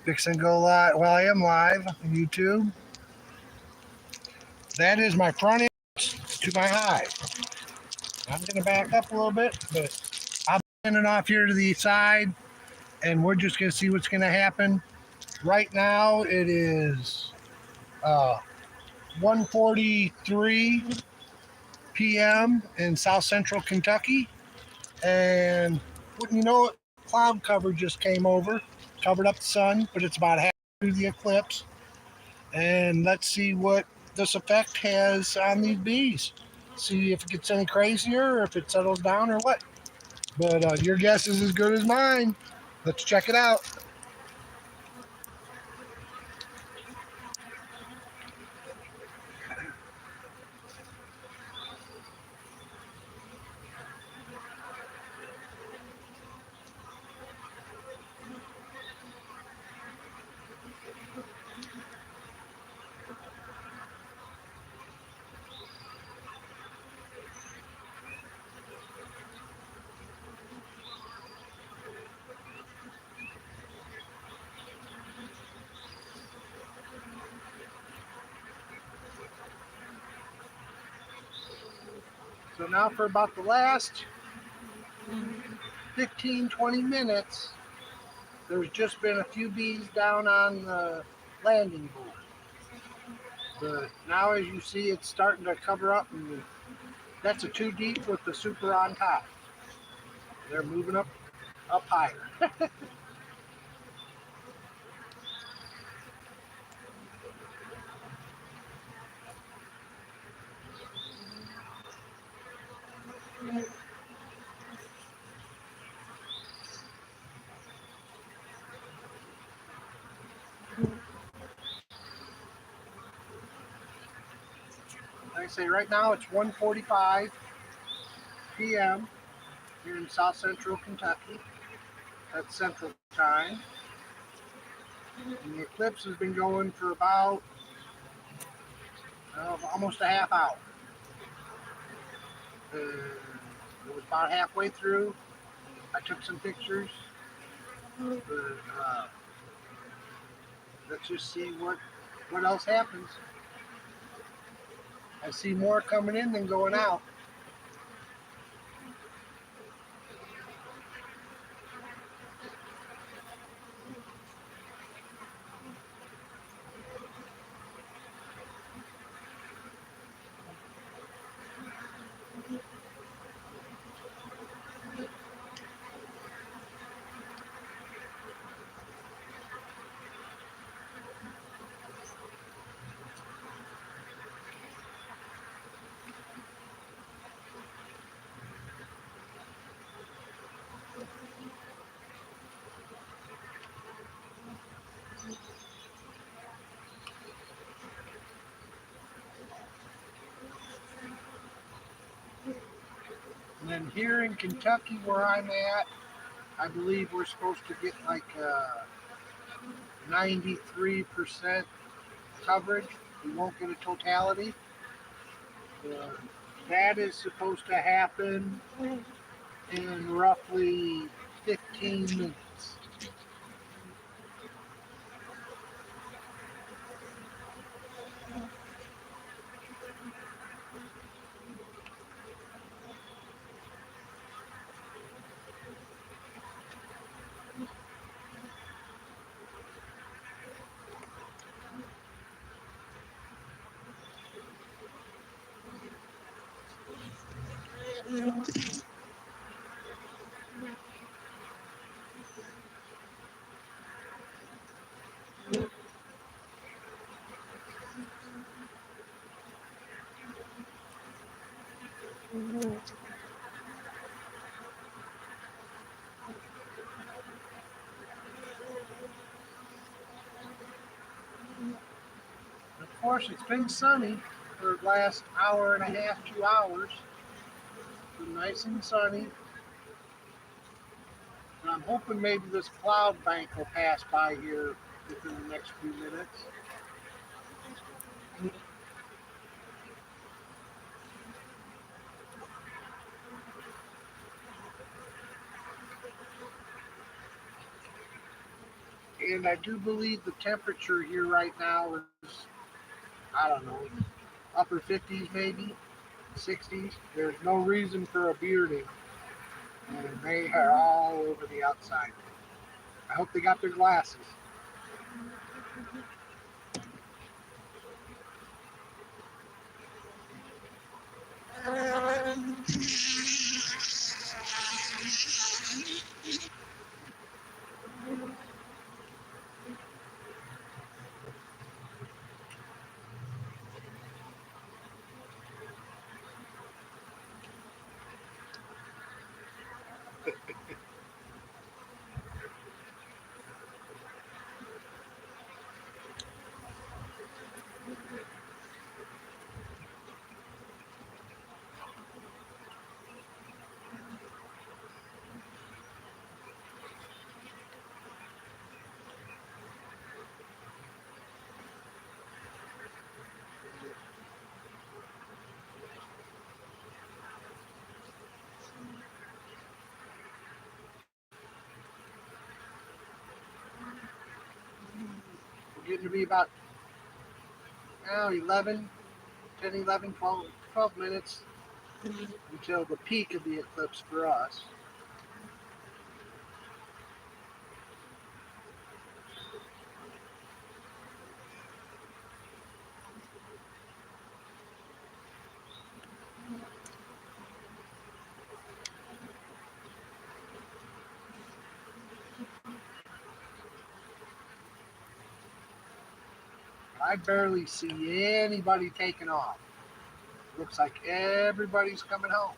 Fixing to go live. Well, I am live on YouTube. That is my front end to my hive. I'm going to back up a little bit, but I'm sending off here to the side, and we're just going to see what's going to happen. Right now, it is 1:43 p.m. in South Central Kentucky, and wouldn't you know it, cloud cover just came over, covered up the sun, but it's about half through the eclipse. And let's see what this effect has on these bees. See if it gets any crazier or if it settles down or what. But your guess is as good as mine. Let's check it out. So now for about the last 15-20 minutes, there's just been a few bees down on the landing board. But now as you see, it's starting to cover up, and that's a 2 deep with the super on top. They're moving up higher. Like I say, right now it's 1:45 p.m. here in South Central Kentucky. That's Central Time. And the eclipse has been going for about almost a half hour. It was about halfway through. I took some pictures. But, let's just see what else happens. I see more coming in than going out. And then here in Kentucky, where I'm at, I believe we're supposed to get like 93% coverage. We won't get a totality. That is supposed to happen in roughly 15 minutes. Of course, it's been sunny for the last hour and a half, 2 hours. It's been nice and sunny. And I'm hoping maybe this cloud bank will pass by here within the next few minutes. And I do believe the temperature here right now is, I don't know, upper 50s maybe, 60s. There's no reason for a bearding, and they are all over the outside. I hope they got their glasses. We're getting to be about now 11, 10, 11, 12, 12 minutes until the peak of the eclipse for us. I barely see anybody taking off. Looks like everybody's coming home.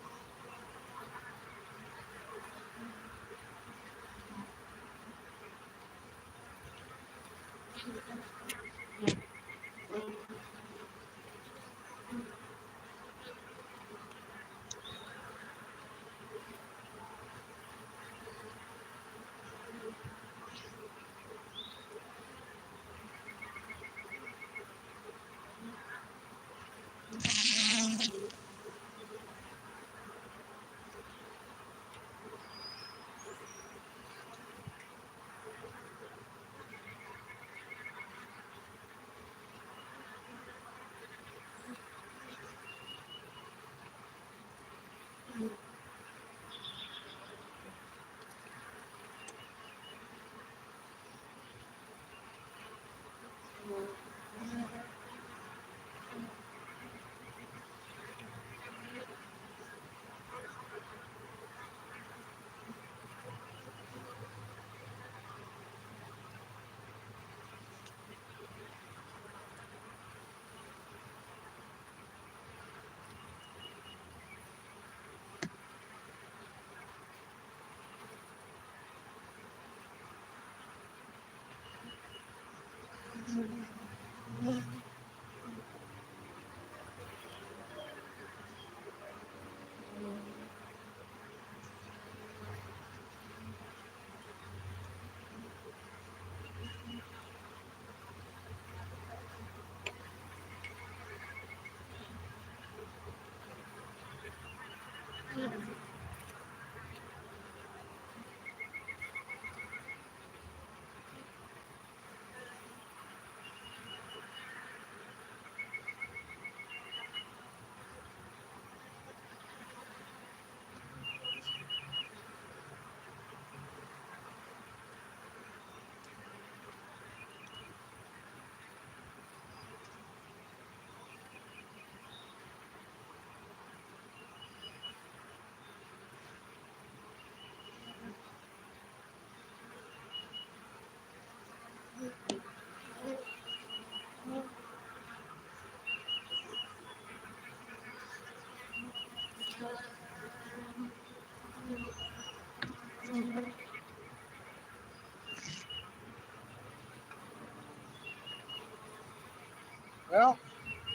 Well,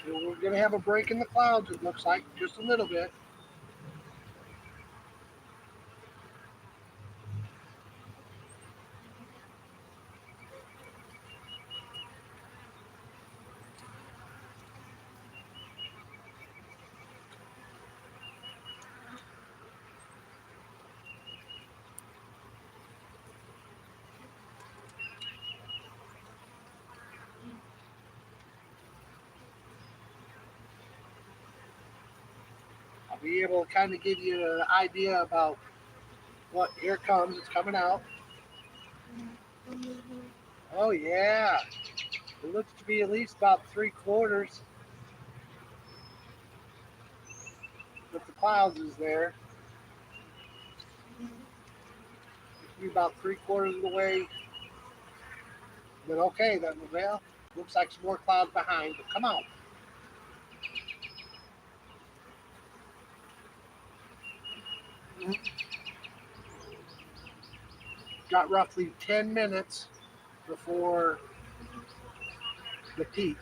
we're going to have a break in the clouds, it looks like, just a little bit. be able to kind of give you an idea about what here it comes. It's coming out. Oh yeah, it looks to be at least about 3/4 with the clouds is there. Looks to be about 3/4 of the way. But okay, then well, looks like some more clouds behind. But come on. Got roughly 10 minutes before the peak.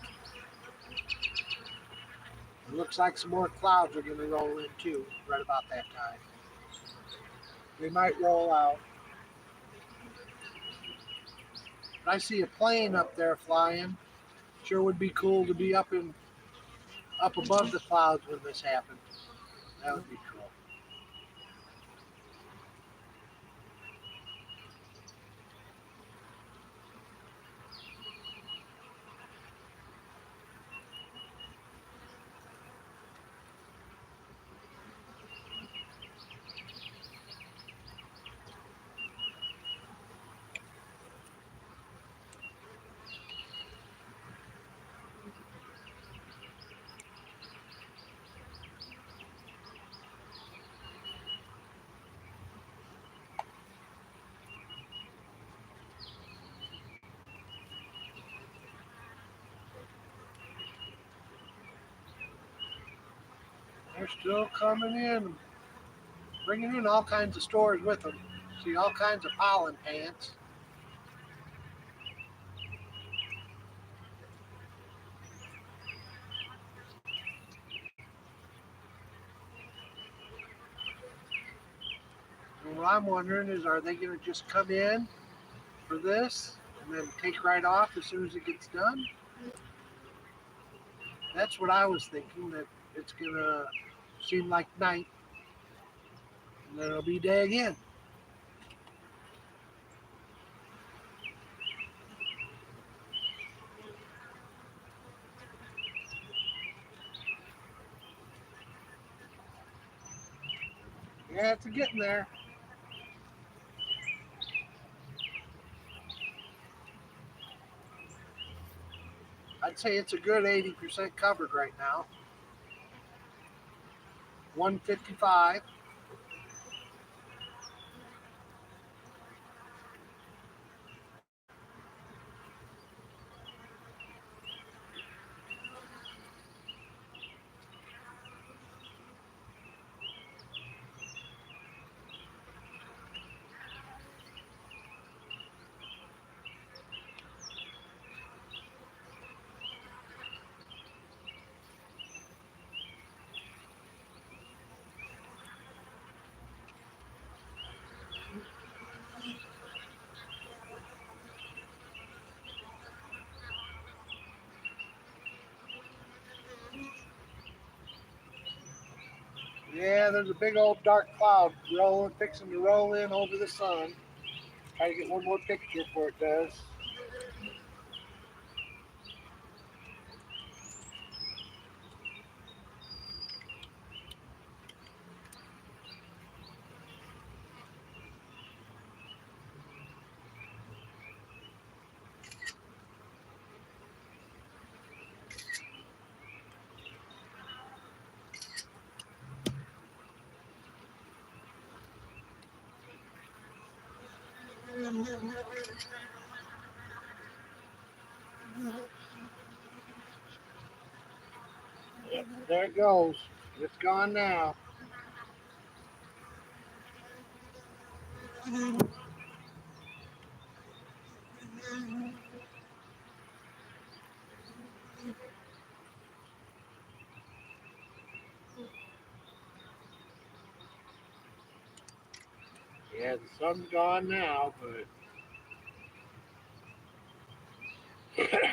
It looks like some more clouds are going to roll in too, right about that time. They might roll out. I see a plane up there flying. Sure would be cool to be up above the clouds when this happens. That would be cool. They're still coming in, bringing in all kinds of stores with them. See all kinds of pollen pants. And what I'm wondering is, are they going to just come in for this and then take right off as soon as it gets done? That's what I was thinking. That it's going to seem like night, and then it'll be day again. Yeah, it's getting there. I'd say it's a good 80% covered right now. 155. Yeah, there's a big old dark cloud rolling, fixing to roll in over the sun. Try to get one more picture before it does. Yep, there it goes. It's gone now. Yeah, the sun's gone now, but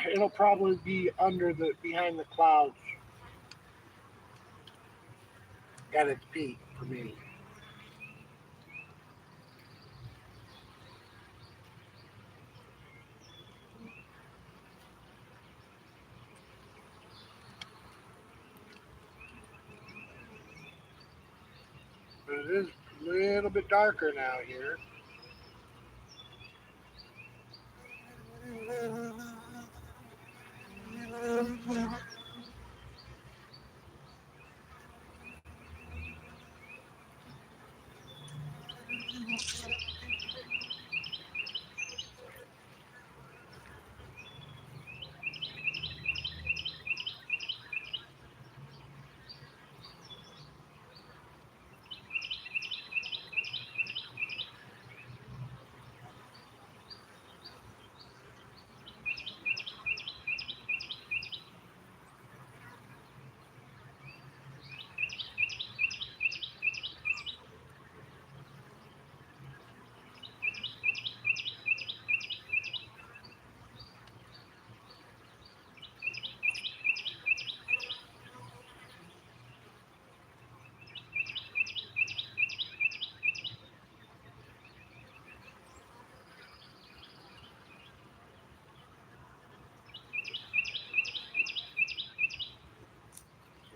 it'll probably be under the behind the clouds at its peak for me. It is a little bit darker now here.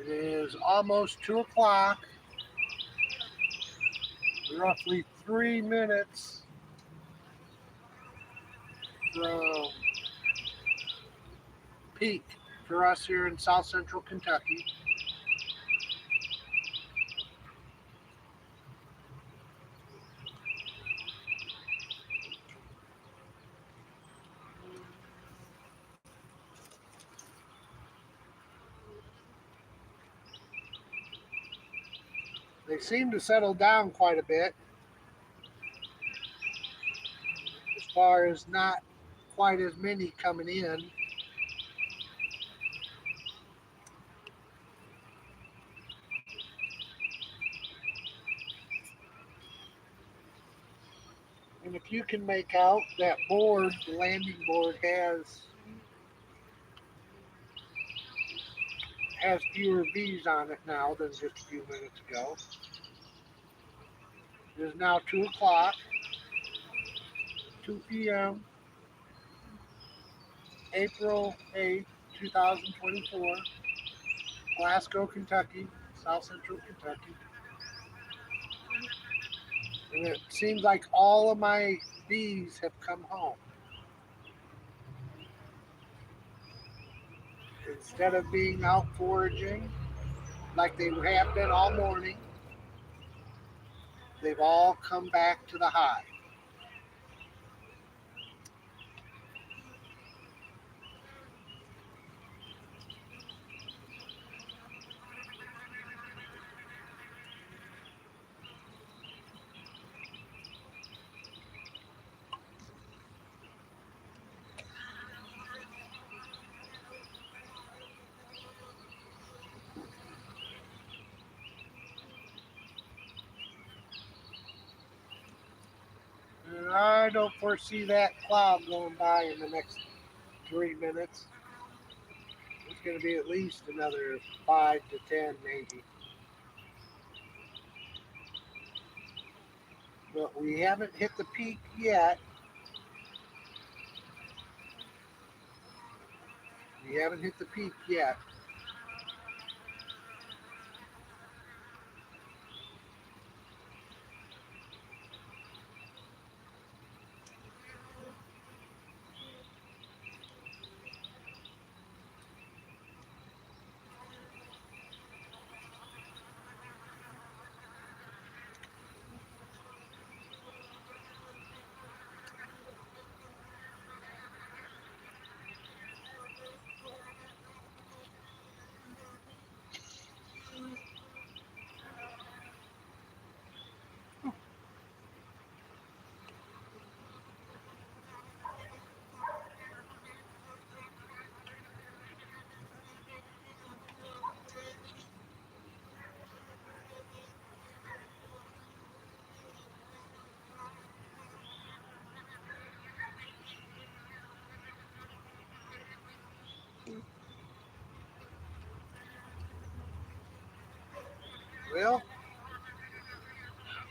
It is almost 2 o'clock, roughly 3 minutes from peak for us here in south central Kentucky. They seem to settle down quite a bit as far as not quite as many coming in. And if you can make out that board, the landing board has fewer bees on it now than just a few minutes ago. It is now 2 o'clock, 2 p.m., April 8th, 2024, Glasgow, Kentucky, south central Kentucky. And it seems like all of my bees have come home. Instead of being out foraging like they have been all morning, they've all come back to the hive. And I don't foresee that cloud going by in the next 3 minutes. It's going to be at least another 5 to 10 maybe. But we haven't hit the peak yet. We haven't hit the peak yet. Well,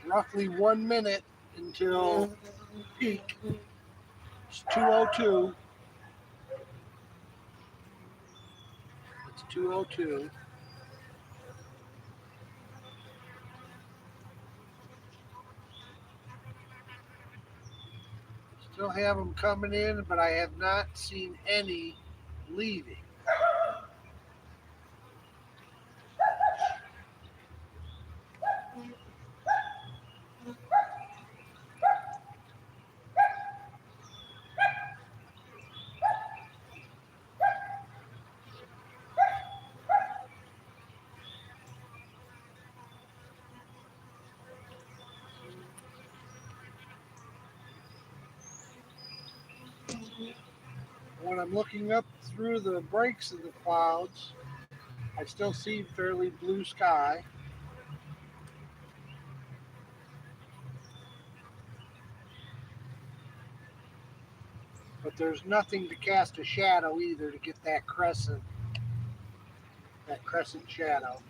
roughly 1 minute until peak. It's 2:02. It's 2:02. Still have them coming in, but I have not seen any leaving. When I'm looking up through the breaks of the clouds, I still see fairly blue sky. But there's nothing to cast a shadow either to get that crescent shadow.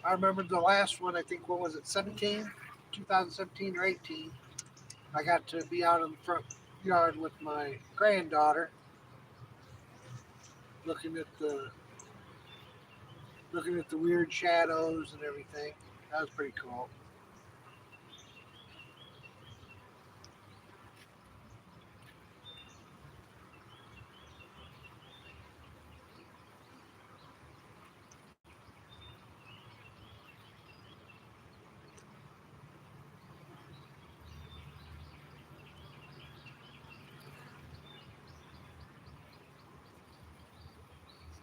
I remember the last one, I think, what was it, 17? 2017 or 18. I got to be out in the front yard with my granddaughter looking at the looking at the weird shadows and everything. That was pretty cool.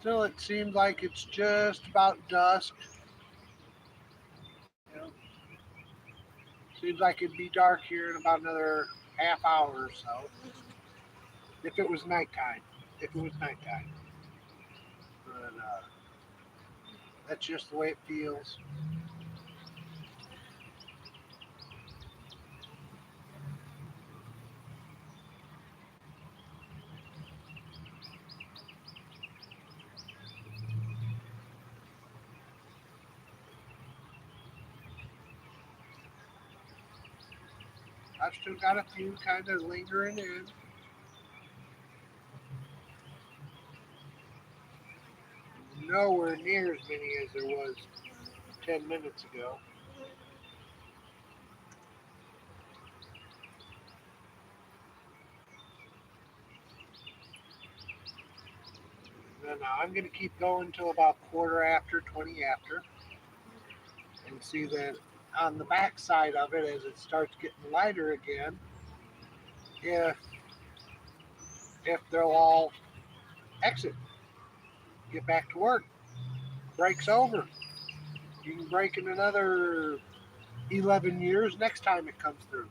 Still, it seems like it's just about dusk. You know, seems like it'd be dark here in about another half hour or so. If it was nighttime. If it was nighttime. But that's just the way it feels. I've still got a few kind of lingering in. Nowhere near as many as there was 10 minutes ago. Now I'm going to keep going till about quarter after, 20 after, and see that on the back side of it, as it starts getting lighter again, if they'll all exit, get back to work. Break's over. You can break in another 11 years next time it comes through.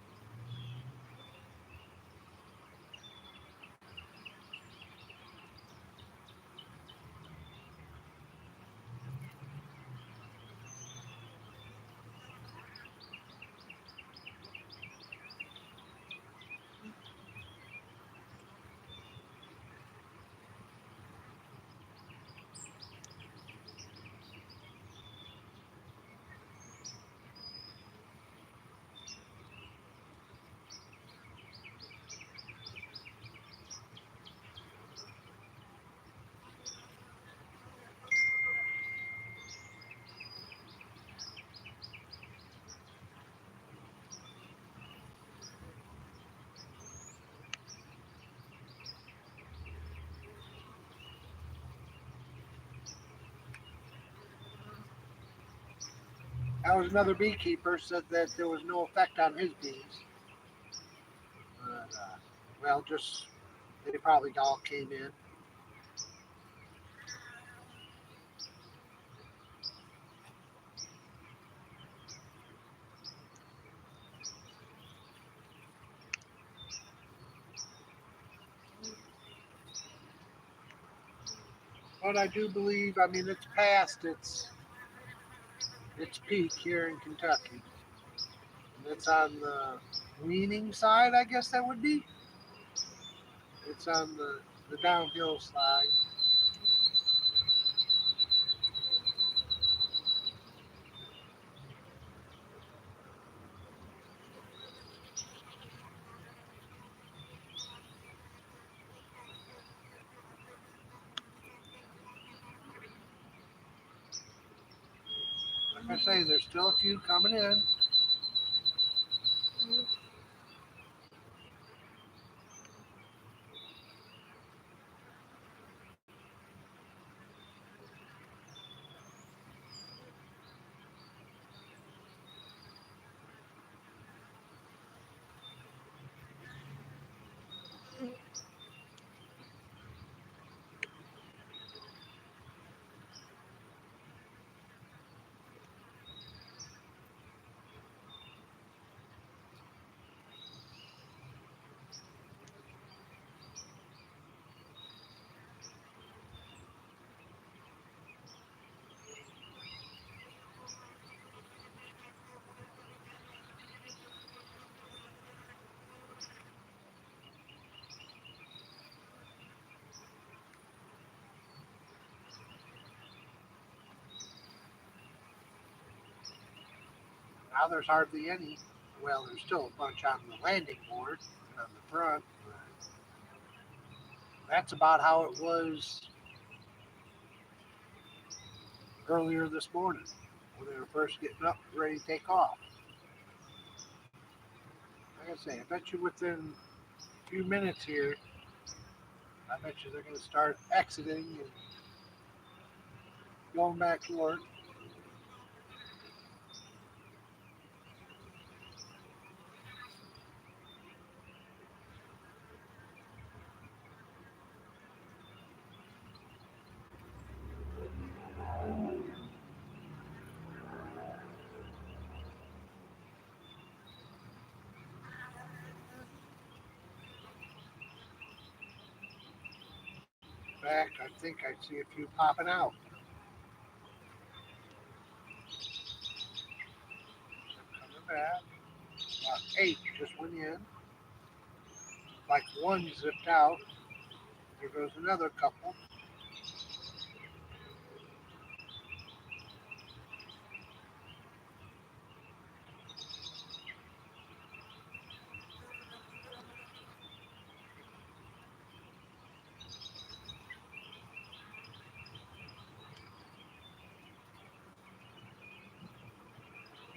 That was another beekeeper said that there was no effect on his bees. But, well, just they probably all came in. but I do believe, I mean, it's past its peak here in Kentucky. And it's on the leaning side, I guess that would be. It's on the downhill side. Like I say, there's still a few coming in. Now there's hardly any. Well, there's still a bunch on the landing board and on the front. But that's about how it was earlier this morning when they were first getting up, ready to take off. Like I say, I bet you within a few minutes here, I bet you they're going to start exiting and going back to work. In fact, I think I see a few popping out. Coming back. About 8 just went in. Like one zipped out. There goes another couple.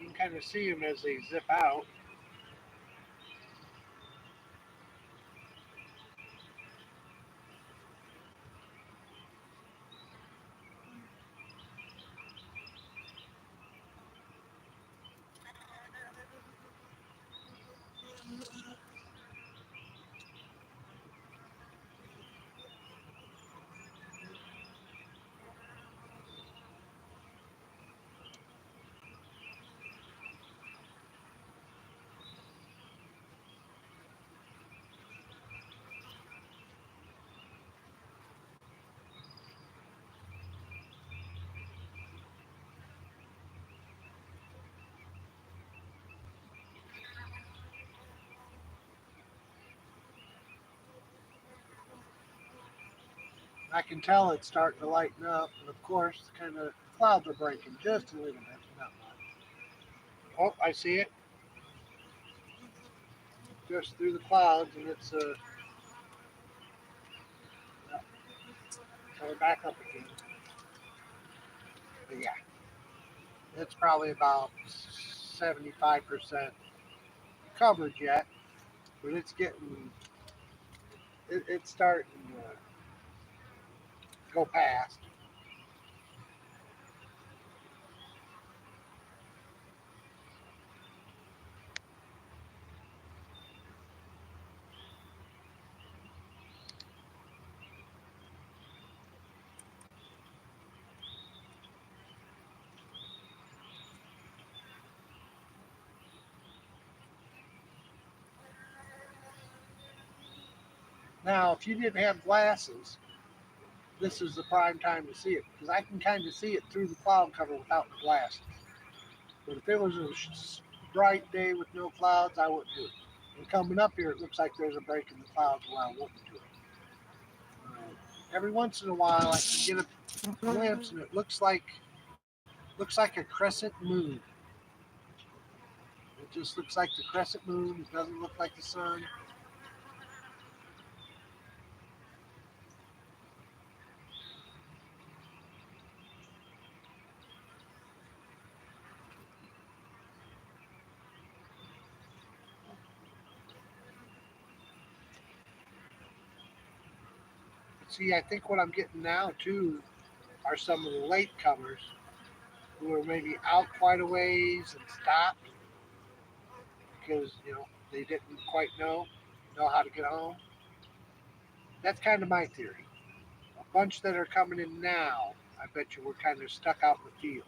You can kind of see them as they zip out. I can tell it's starting to lighten up, and of course, kind of clouds are breaking just a little bit, not much. Oh, I see it just through the clouds, and it's coming back up again. But yeah, it's probably about 75% coverage yet, but it's starting to go past. Now, if you didn't have glasses, this is the prime time to see it because I can kind of see it through the cloud cover without the glasses. But if it was a bright day with no clouds, I wouldn't do it. And coming up here, it looks like there's a break in the clouds where I wouldn't do it. Every once in a while, I can get a glimpse, and it looks like a crescent moon. It just looks like the crescent moon. It doesn't look like the sun. See, I think what I'm getting now too are some of the late comers who are maybe out quite a ways and stopped because they didn't quite know how to get home. That's kind of my theory. A bunch that are coming in now, I bet you we're kind of stuck out in the field.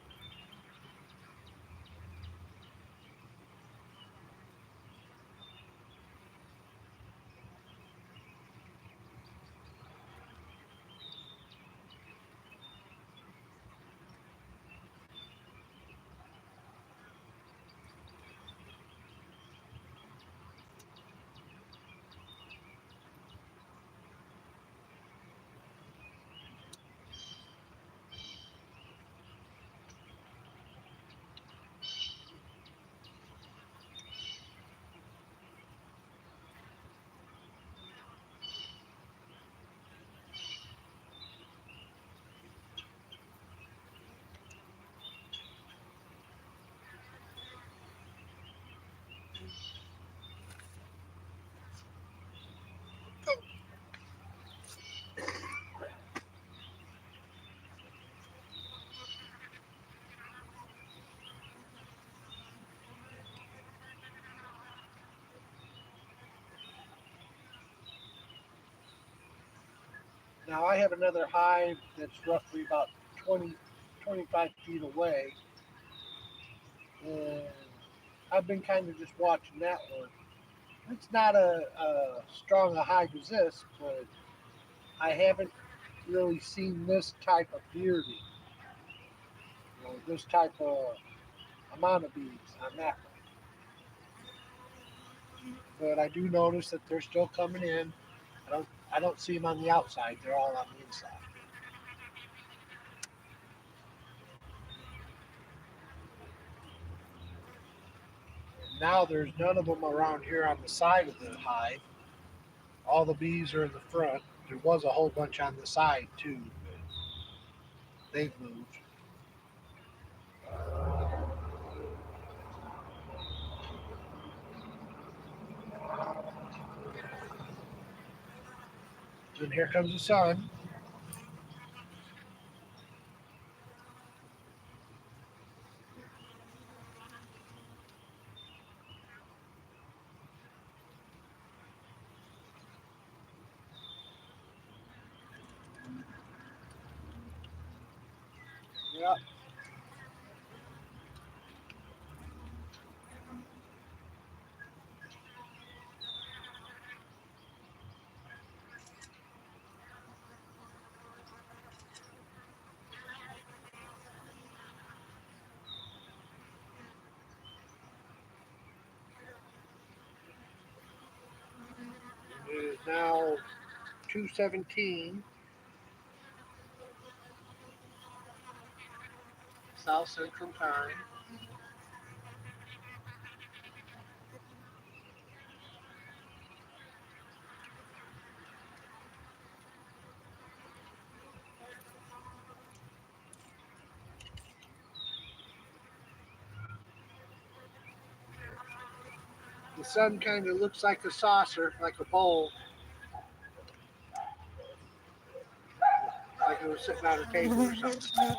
Now I have another hive that's roughly about 20, 25 feet away, and I've been kind of just watching that one. It's not a strong a hive as this, but I haven't really seen this type of bearding, this type of amount of bees on that one. But I do notice that they're still coming in. I don't see them on the outside. They're all on the inside. Now there's none of them around here on the side of the hive. All the bees are in the front. There was a whole bunch on the side too, but they've moved. And here comes the sun. Yep. It is now 2:17 South Central Time. The sun kind of looks like a saucer, like a bowl, like it was sitting on a table or something.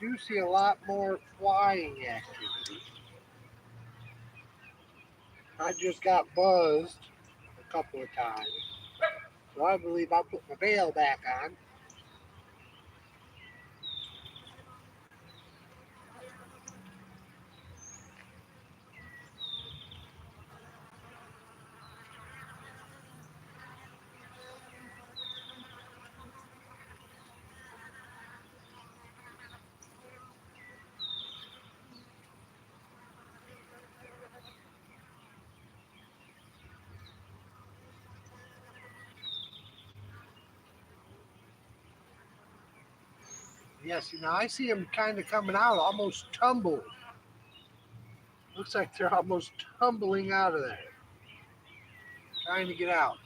do see a lot more flying activity. I just got buzzed a couple of times, so I believe I'll put my veil back on. Yes, I see them kind of coming out, almost tumbled. Looks like they're almost tumbling out of there, trying to get out.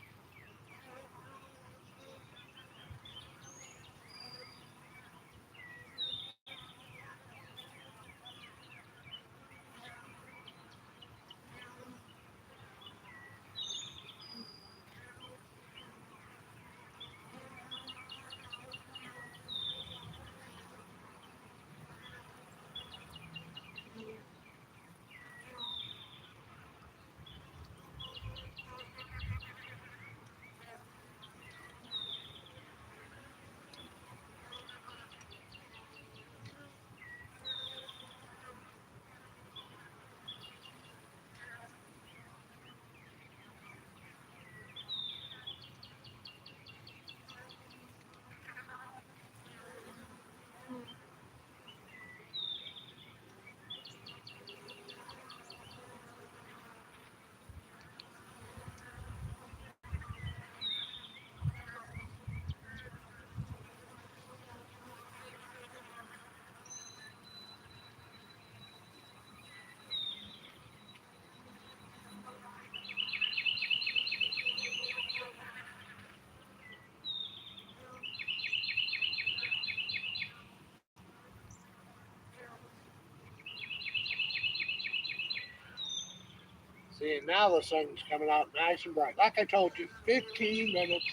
See, now the sun's coming out nice and bright. Like I told you, 15 minutes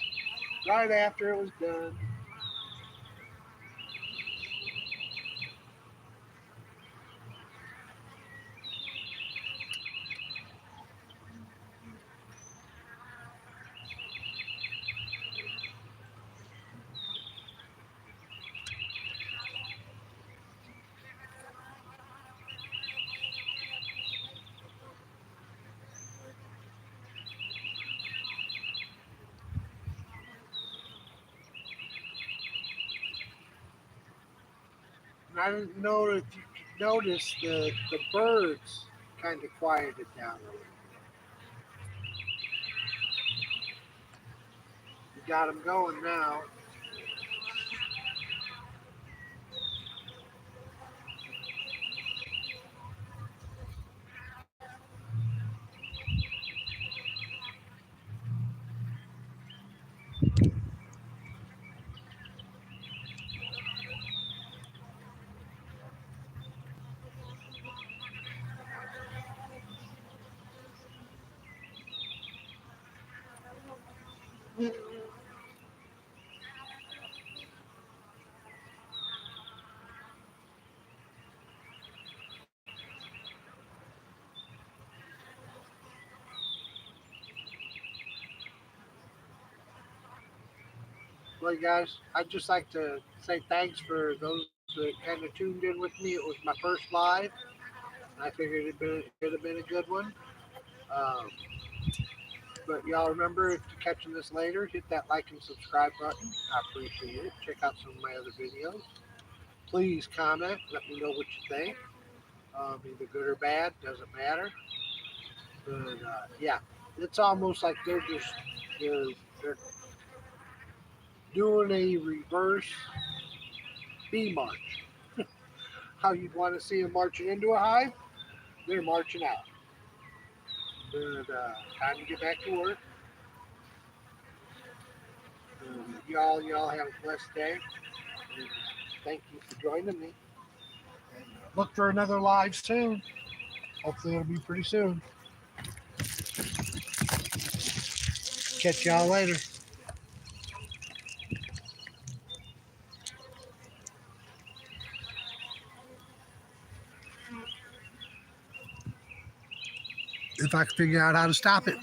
right after it was done. And I didn't know if you could notice the birds kind of quieted down a little. You got them going now. Well, guys, I'd just like to say thanks for those that kind of tuned in with me. It was my first live. I figured it'd have been a good one. Um, but y'all remember, if you're catching this later, hit that like and subscribe button. I appreciate it. Check out some of my other videos. Please comment. Let me know what you think. Either good or bad, doesn't matter. But yeah, it's almost like they're they're doing a reverse bee march. How you'd want to see them marching into a hive, they're marching out. But time to get back to work. Y'all have a blessed day. And thank you for joining me. And look for another live soon. Hopefully it'll be pretty soon. Catch y'all later. if I could figure out how to stop it.